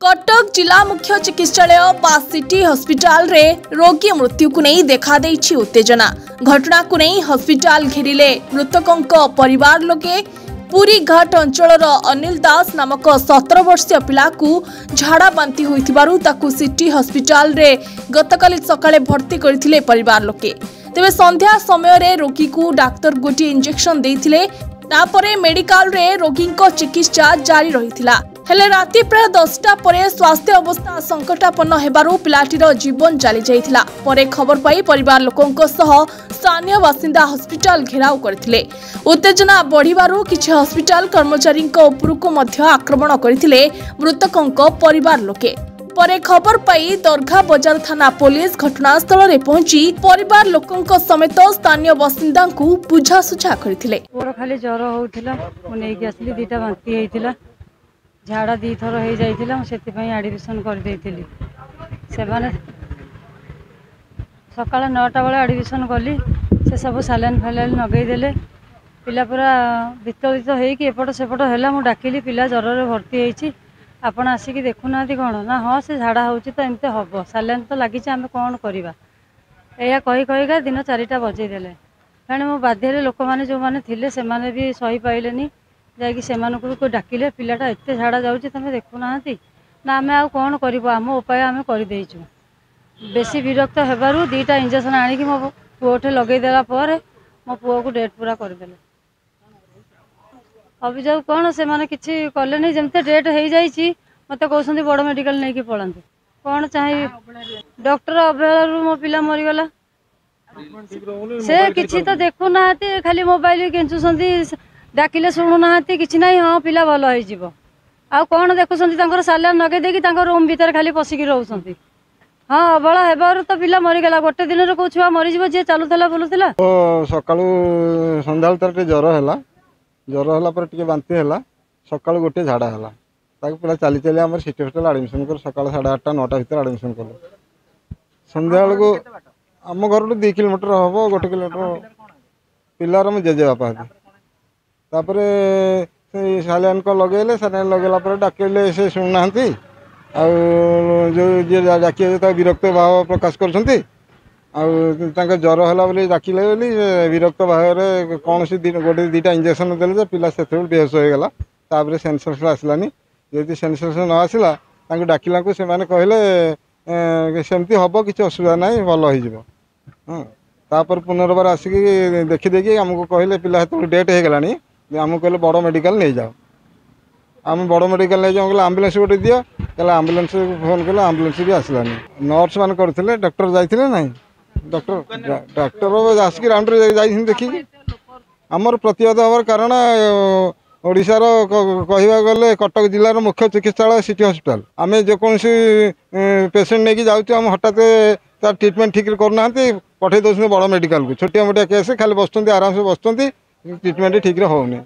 कटक जिला मुख्य चिकित्सालय बा सिटी हॉस्पिटल रे रोगी मृत्यु को नहीं देखा देछि उत्तेजना। घटना को नहीं हॉस्पिटल घेरिले मृतकों परिवार लोके। पुरी घाट अंचल अनिल दास नामक 17 वर्षीय पिला को झाड़ा बांति होइथिबारु ताकू सिटी हॉस्पिटल रे गतकाली सकाळे भर्ती करथिले परिवार लोके। तेबे संध्या समय रे रोगी को डाक्टर गोटी इंजेक्शन देथिले। तापरे मेडिकल रे रोगी को चिकित्सा जारी रहिथिला। हेले राति प्राय 10टा परे स्वास्थ्य अवस्था संकटापन्न हेबारु पिलाटीर जीवन चली जाइथिला। परे खबर पाई परिवार लोकंक सह स्थानीय बासिंदा हॉस्पिटल घेराव करथिले। उत्तेजना बढ़िबारु किछि हॉस्पिटल कर्मचारींक उपरकु मध्य आक्रमण करथिले मृतकंक परिवार लोके। परे खबर पाई दरघा बजार थाना पुलिस घटनास्थल रे पहुंची परिवार लोकंक समेत स्थानीय बासिंदा को बुझासुझा करथिले। मोर खाली ज्वर होउथिला, मु नै कि असली दीटा बांती हेइथिला, झाड़ा दी थर हो जाइथिला, मु सेति पई एडमिशन कर देइथिली। सेबाने सकाळ 9टा बेले एडमिशन कली, से सब सालाइन फालाइन नगई देले। पिला पूरा वितरित हेइ कि एपट सेपट हैला। मु डाकिली पिला ज्वर रे भर्ती हेइची, आपण आसिक देखुना कौन ना। हाँ से झाड़ा होची तो एमते हम सालाइन तो लगी आम कौन करवा या कहीका दिन 4टा बजे देले। तेणु मो बाध्य लोक मैंने जो मैंने थे से भी सही पाइले जा डाकिले पिलाटा एत झाड़ा जाऊँगी तुम देखुना ना आम आ कौन कर आम उपाय आम करदेचु। बेसी विरक्त होबारू 2टा इंजेक्शन आणिकी मो पुओठे लगेदेला मो पुओ को डेट पूरा करदेले। अभियोग कौन से माने किछि कले नहीं, जमते डेट हो जाइए मत कहते बड़ मेडिकल नहीं कि पलांतु कौन चाहिए। डॉक्टर अवहेलू मो पिला मरीगला, से किछि तो देखु ना, खाली मोबाइल केंचुसंती, डाकिले शुणुना कि ना। हाँ पिला भल हो कौन देखुं सालान नगे देकी रूम भीतर खाली पशिकी रोचंती। हाँ अबला हेबार तो पिला मरीगला। गोटे दिन को छुआ मरीज जी चलुला बुलूला। सका संध्या तार ज्वर है, ज्वर है पर टे बांति है, सका गोटे झाड़ा है, पिला चली चली आम सिटी हॉस्पिटल एडमिशन कर सका 8:30 9टा भर एडमिशन कल। संध्या बेलू आम घर 2 किलोमीटर हम 1 किलोमीटर पिलार मो जेजे बापा हेल्पर सालाइन को लगेले। सालाइन लगेला डाकिले से शुणुना जो डाकिए विरक्त भाव प्रकाश कर ज्वर है डाकिले विरक्त भाव में कौन सी गोटे 2टा इंजेक्शन देले पिला से बेहोश होगा। तापर सेंसस आसलानी, यदि सेंसस न आसला डाकिला से कहले सेमती हम किसी असुविधा ना भल हो। पुनर्बार आसिक देखीदे आमको कहले पिला डेट हो गलानी, आमको कहले बड़ मेडिकल नहीं जाओ। आम बड़ मेडिकल नहीं जाओ, आम्बुलांस गोटे दियो, कहले आम्बुलांस फोन कले आम्बुलांस भी आसलानी। नर्स मान करते डॉक्टर जाइए ना, डॉक्टर आसिक राउंड देखिए आमर प्रतिवाद हबार कारण ओडिशार कहवा गले कटक जिलार मुख्य चिकित्सालय सिटी हॉस्पिटल आम जेकोसी पेसेंट नहीं जाऊँ आम हठात तार ट्रिटमेंट ठीक करना पठे दौरान बड़ मेडिकल को। छोटिया मोटिया केस खाली बसुँच आराम से बसुँच, ट्रिटमेंट ठीक होनी।